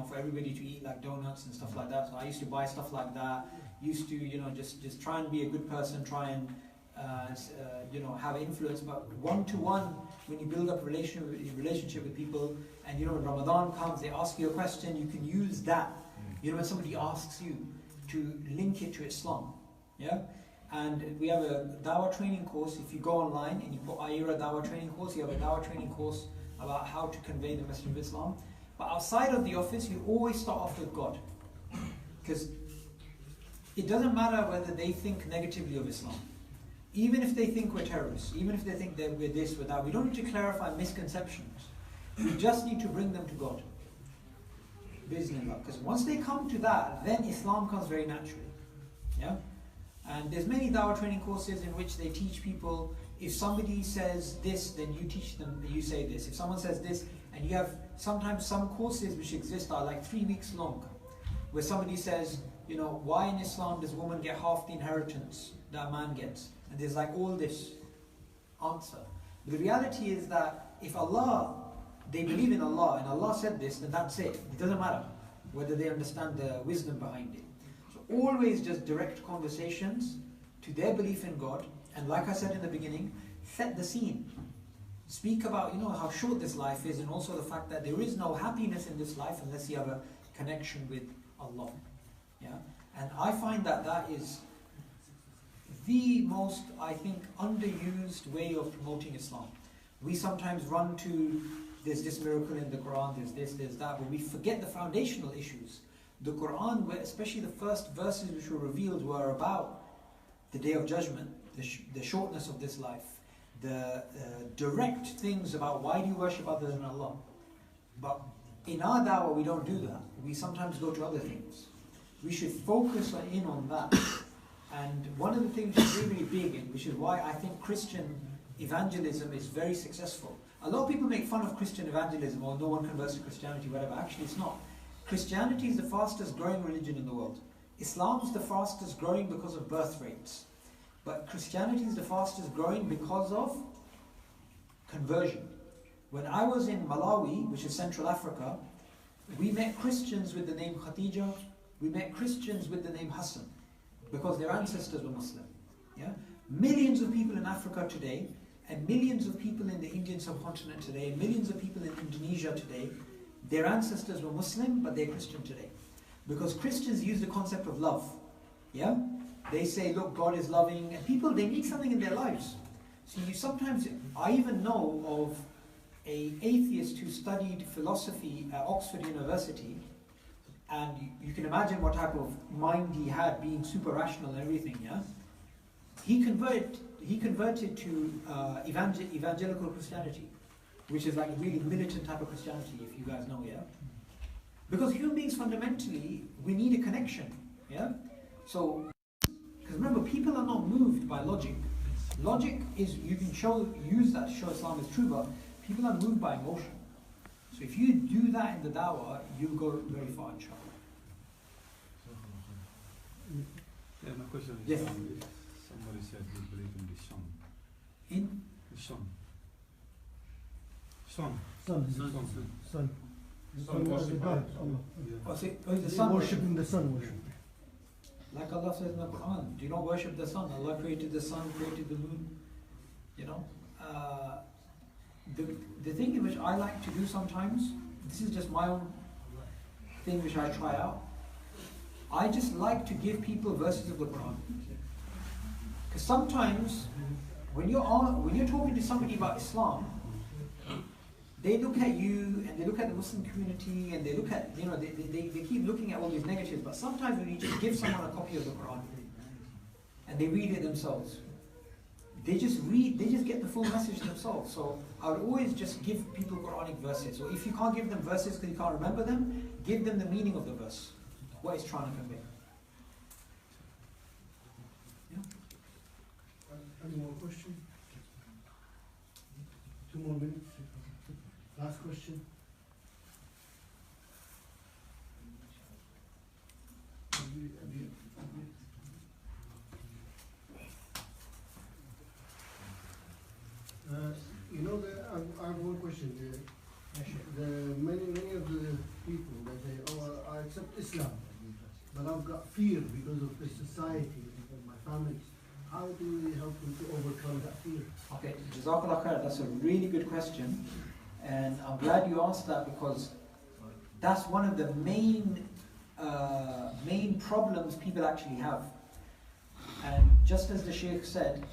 for everybody to eat, like donuts and stuff like that. So I used to buy stuff like that. Used to, just try and be a good person, try and, have influence. But one-to-one, when you build up a relationship with people, and when Ramadan comes, they ask you a question, you can use that. When somebody asks you to link it to Islam, yeah. And we have a dawah training course. If you go online and you put Ayira dawah training course, you have a dawah training course about how to convey the message of Islam. But outside of the office, you always start off with God, because it doesn't matter whether they think negatively of Islam. Even if they think we're terrorists, even if they think that we're this, we're that, we don't need to clarify misconceptions. We just need to bring them to God. Bismillah. Because once they come to that, then Islam comes very naturally. Yeah? And there's many dawah training courses in which they teach people, if somebody says this, then you teach them, you say this. If someone says this, and you have sometimes some courses which exist are like 3 weeks long, where somebody says, why in Islam does a woman get half the inheritance that a man gets? And there's like all this answer. But the reality is that if they believe in Allah, and Allah said this, then that's it. It doesn't matter whether they understand the wisdom behind it. So always just direct conversations to their belief in God. And like I said in the beginning, set the scene. Speak about, how short this life is, and also the fact that there is no happiness in this life unless you have a connection with Allah. Yeah? And I find that is the most, I think, underused way of promoting Islam. We sometimes run to, there's this miracle in the Quran, there's this, there's that, but we forget the foundational issues. The Quran, especially the first verses which were revealed, were about the Day of Judgment, the shortness of this life, the direct things about why do you worship other than Allah. But in our dawah we don't do that. We sometimes go to other things. We should focus in on that. And one of the things which is really, really big, and which is why I think Christian evangelism is very successful. A lot of people make fun of Christian evangelism, or no one converts to Christianity, whatever. Actually, it's not. Christianity is the fastest growing religion in the world. Islam is the fastest growing because of birth rates. But Christianity is the fastest growing because of conversion. When I was in Malawi, which is Central Africa, we met Christians with the name Khadija, we met Christians with the name Hassan, because their ancestors were Muslim. Yeah? Millions of people in Africa today, and millions of people in the Indian subcontinent today, and millions of people in Indonesia today, their ancestors were Muslim, but they're Christian today. Because Christians use the concept of love. Yeah? They say, look, God is loving, and people, they need something in their lives. So you sometimes, I even know of an atheist who studied philosophy at Oxford University, and you can imagine what type of mind he had, being super rational and everything, yeah? He converted to evangelical Christianity, which is like a really militant type of Christianity, if you guys know, yeah? Because human beings fundamentally, we need a connection, yeah? So, because remember, people are not moved by logic. Logic is, you can use that to show Islam is true, but people are moved by emotion. So if you do that in the dawah, you'll go very far, inshallah. Yeah, my question is, Yes. Somebody said they believe in the sun. In? The sun. Sun. Sun. Sun. The sun was the God, Allah. Oh, see, the They sun. worshipping the sun, worship. Like Allah says in the Quran, do not worship the sun. Allah created the sun, created the moon. You know, the thing which I like to do sometimes, this is just my own thing which I try out. I just like to give people verses of the Quran. Because sometimes when you're talking to somebody about Islam, they look at you and they look at the Muslim community and they look at, they keep looking at all these negatives, but sometimes when you just give someone a copy of the Quran and they read it themselves, they just get the full message themselves. So I would always just give people Quranic verses. So if you can't give them verses because you can't remember them, give them the meaning of the verse, what it's trying to convey. Any more questions? 2 more minutes. Last question. I have one question. Many of the people that say, I accept Islam, but I've got fear because of the society and my family. How do we help them to overcome that fear? Okay, Jazakallah khair, that's a really good question. And I'm glad you asked that because that's one of the main problems people actually have. And just as the Shaykh said,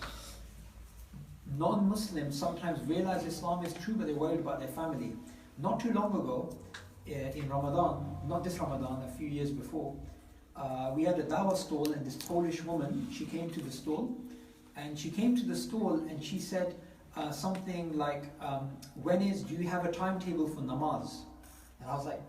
non-Muslims sometimes realize Islam is true, but they're worried about their family. Not too long ago, in Ramadan, not this Ramadan, a few years before, we had a dawah stall, and this Polish woman, she came to the stall, and she said something like, do you have a timetable for namaz? And I was like,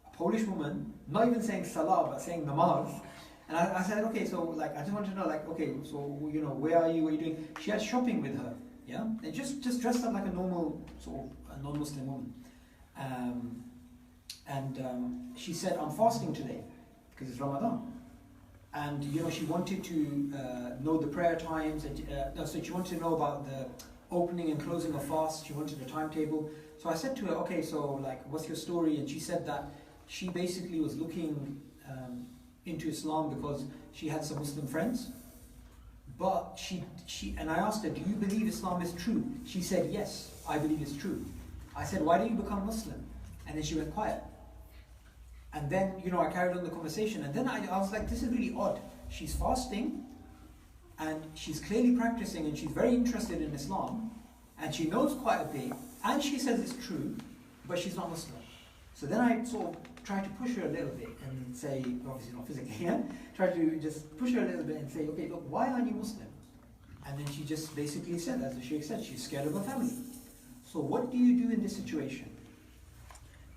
a Polish woman, not even saying salah, but saying namaz. And I said, okay, so I just want to know, okay, so where are you? What are you doing? She had shopping with her, yeah, and just dressed up like a normal sort of a non-Muslim woman. She said, I'm fasting today because it's Ramadan. And she wanted to know the prayer times. So she wanted to know about the opening and closing of fast. She wanted a timetable. So I said to her, okay, so what's your story? And she said that she basically was looking into Islam because she had some Muslim friends. But and I asked her, do you believe Islam is true? She said, yes, I believe it's true. I said, why don't you become Muslim? And then she went quiet. And then, I carried on the conversation. And then I was like, this is really odd. She's fasting, and she's clearly practicing, and she's very interested in Islam, and she knows quite a bit, and she says it's true, but she's not Muslim. So then I sort of tried to push her a little bit and say, obviously not physically, yeah? Try to just push her a little bit and say, okay, look, why aren't you Muslim? And then she just basically said, as the Sheikh said, she's scared of her family. So what do you do in this situation?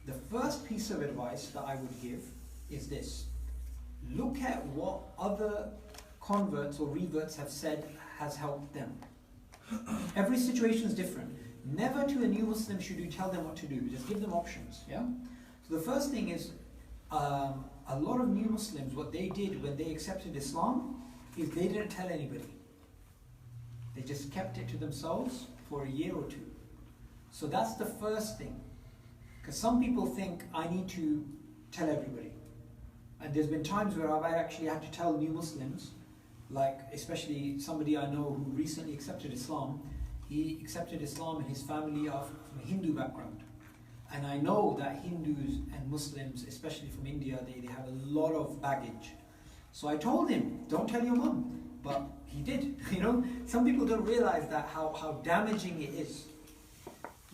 The first piece of advice that I would give is this. Look at what other converts or reverts have said has helped them. Every situation is different. Never to a new Muslim should you tell them what to do. Just give them options. Yeah. So the first thing is, a lot of new Muslims, what they did when they accepted Islam is they didn't tell anybody. They just kept it to themselves for a year or two. So that's the first thing. Because some people think I need to tell everybody. And there's been times where I've actually had to tell new Muslims, especially somebody I know who recently accepted Islam. He accepted Islam and his family are from a Hindu background. And I know that Hindus and Muslims, especially from India, they have a lot of baggage. So I told him, don't tell your mum. But he did. You know, some people don't realize that how damaging it is.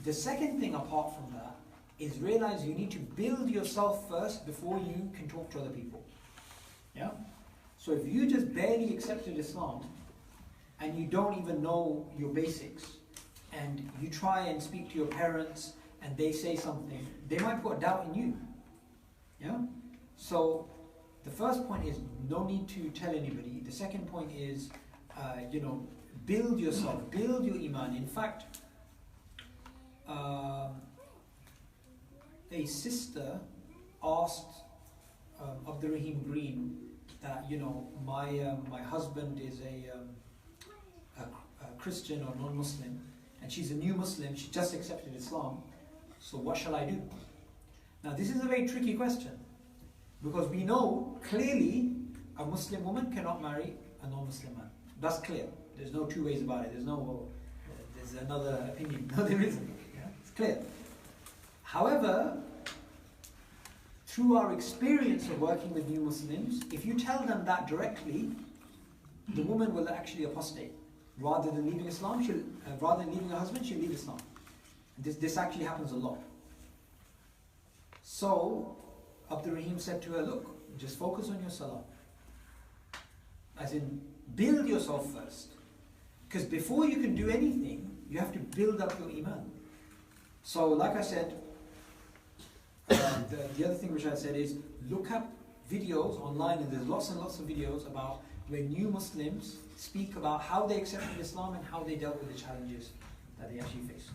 The second thing apart from that is realize you need to build yourself first before you can talk to other people. Yeah? So if you just barely accepted Islam and you don't even know your basics, and you try and speak to your parents and they say something, they might put a doubt in you. Yeah? So the first point is no need to tell anybody. The second point is, build yourself, build your iman. In fact, a sister asked Abdul Rahim Green that, my husband is a Christian or non-Muslim, and she's a new Muslim, she just accepted Islam, so what shall I do? Now this is a very tricky question, because we know clearly a Muslim woman cannot marry a non-Muslim man. That's clear. There's no two ways about it. There's another opinion. No, there isn't. Yeah? It's clear. However, through our experience of working with new Muslims, if you tell them that directly, the woman will actually apostate. Rather than leaving Islam, rather than leaving her husband, she'll leave Islam. This actually happens a lot. So, Abdul Rahim said to her, look, just focus on your salah. As in, build yourself first. Because before you can do anything, you have to build up your iman. So, like I said, the other thing which I said is, look up videos online, and there's lots and lots of videos about where new Muslims speak about how they accepted Islam and how they dealt with the challenges that they actually faced.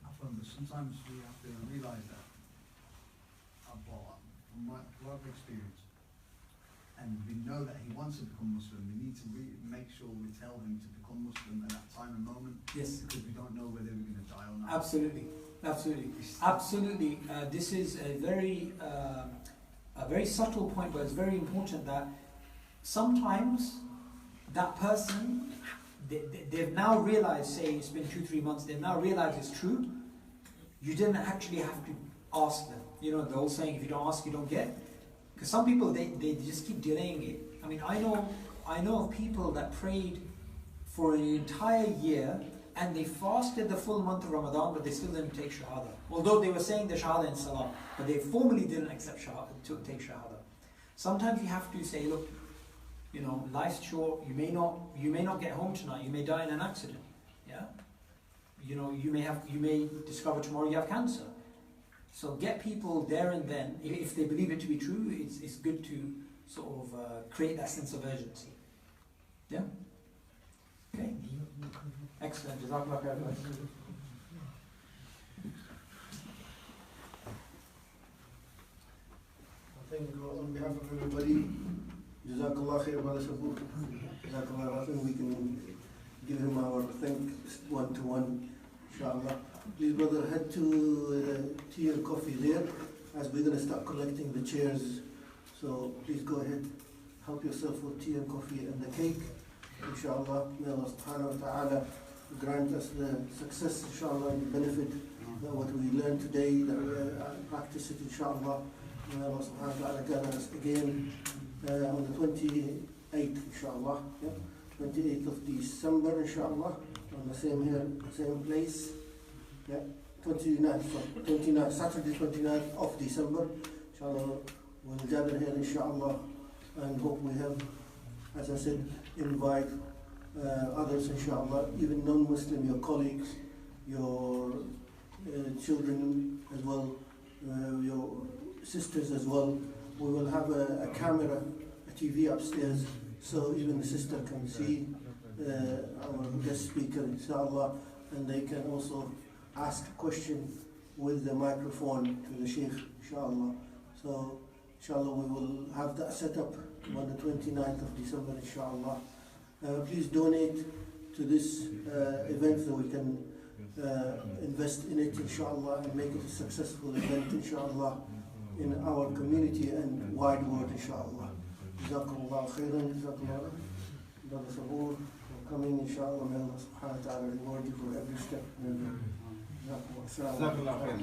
I found that sometimes we have to realise that, from my life experience, and we know that he wants to become Muslim, we need to make sure we tell him to become Muslim at that time and moment. Yes. Because we don't know whether we're going to die or not. Absolutely. This is a very subtle point, but it's very important that sometimes that person, they've now realized, say it's been 2-3 months, they've now realized it's true. You didn't actually have to ask them. You know, the old saying, if you don't ask, you don't get. Because some people, they just keep delaying it. I mean, I know of people that prayed for an entire year and they fasted the full month of Ramadan, but they still didn't take Shahada. Although they were saying the Shahada in Salah, but they formally didn't accept Shahada, to take Shahada. Sometimes you have to say, look, life's short, you may not get home tonight, you may die in an accident. Yeah? You may discover tomorrow you have cancer. So get people there and then, if they believe it to be true, it's good to sort of create that sense of urgency. Yeah? Okay? Excellent. Jazakallah khair. I think on behalf of everybody, Jazakallah khair, Brother Suboor. Jazakallah, I think we can give him our thanks one-to-one, inshallah. Please, brother, head to tea and coffee there, as we're going to start collecting the chairs. So please go ahead, help yourself with tea and coffee and the cake. Inshallah, may Allah subhanahu wa ta'ala grant us the success, inshallah, and the benefit that what we learned today, that we practice it, inshallah. May Allah subhanahu wa ta'ala gather us again on the 28th, inshallah. Yeah? 28th of December, inshallah, on the same here, same place. Yeah, 29th, Saturday 29th of December, inshallah, we'll gather here, inshallah, and hope we have, as I said, invite others, inshallah, even non-Muslim, your colleagues, your children as well, your sisters as well. We will have a camera, a TV upstairs, so even the sister can see our guest speaker, inshallah, and they can also ask a question with the microphone to the Sheikh, inshallah. So, inshallah, we will have that set up on the 29th of December, inshallah. Please donate to this event so we can invest in it, inshallah, and make it a successful event, inshallah, in our community and wide world, inshallah. Jazakumullah khairan, jazakumullah. Brother Suboor, for coming, inshallah, may Allah subhanahu wa ta'ala reward you for every step. Jazakumullah khairan.